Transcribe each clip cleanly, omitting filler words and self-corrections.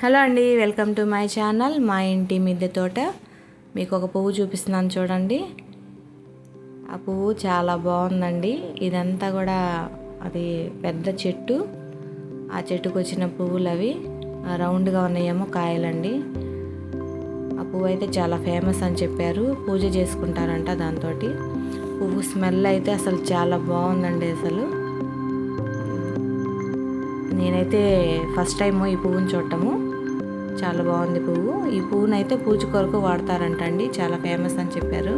Hello అండి, welcome to my channel మా ఇంటి మిద్దె తోట. మీకు ఒక పువ్వు చూపిస్తున్నాను చూడండి. ఆ పువ్వు చాలా బాగుందండి. ఇదంతా కూడా అది పెద్ద చెట్టు. ఆ చెట్టుకు వచ్చిన పువ్వులు అవి రౌండ్గా ఉన్నాయేమో కాయలండి. ఆ పువ్వు అయితే చాలా ఫేమస్ అని చెప్పారు. పూజ చేసుకుంటారంట దాంతో. పువ్వు స్మెల్ అయితే అసలు చాలా బాగుందండి. అసలు నేనైతే ఫస్ట్ టైం ఈ పువ్వుని చూడటము. చాలా బాగుంది పువ్వు. ఈ పువ్వునైతే పూజ కొరకు వాడతారంటండి. చాలా ఫేమస్ అని చెప్పారు.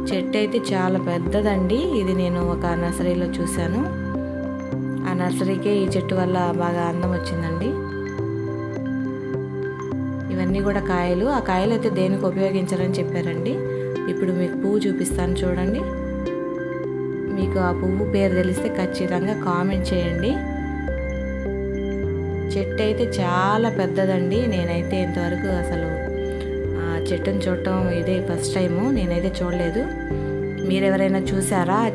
చెట్టు అయితే చాలా పెద్దదండి. ఇది నేను ఒక నర్సరీలో చూశాను. ఆ నర్సరీకే ఈ చెట్టు వల్ల బాగా అందం వచ్చిందండి. ఇవన్నీ కూడా కాయలు. ఆ కాయలు అయితే దేనికి ఉపయోగించారని చెప్పారండి. ఇప్పుడు మీకు పువ్వు చూపిస్తాను చూడండి. మీకు ఆ పువ్వు పేరు తెలిస్తే ఖచ్చితంగా కామెంట్ చేయండి. చెట్టు అయితే చాలా పెద్దదండి. నేనైతే ఇంతవరకు అసలు ఆ చెట్టుని చూడటం ఇదే ఫస్ట్ టైము. నేనైతే చూడలేదు. మీరెవరైనా చూసారా ఆ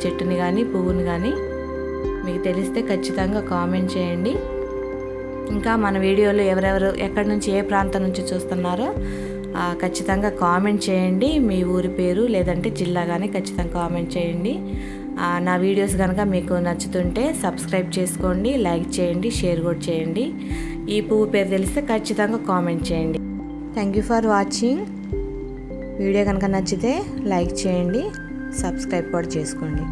చెట్టుని కానీ పువ్వుని కానీ? మీకు తెలిస్తే ఖచ్చితంగా కామెంట్ చేయండి. ఇంకా మన వీడియోలు ఎవరెవరు ఎక్కడి నుంచి ఏ ప్రాంతం నుంచి చూస్తున్నారో ఖచ్చితంగా కామెంట్ చేయండి. మీ ఊరి పేరు లేదంటే జిల్లా కానీ ఖచ్చితంగా కామెంట్ చేయండి. నా వీడియోస్ కనుక మీకు నచ్చుతుంటే సబ్స్క్రైబ్ చేసుకోండి, లైక్ చేయండి, షేర్ కూడా చేయండి. ఈ పువ్వు పేరు తెలిస్తే ఖచ్చితంగా కామెంట్ చేయండి. Thank you for watching. Video కనుక నచ్చితే లైక్ చేయండి, సబ్స్క్రైబ్ కూడా చేసుకోండి.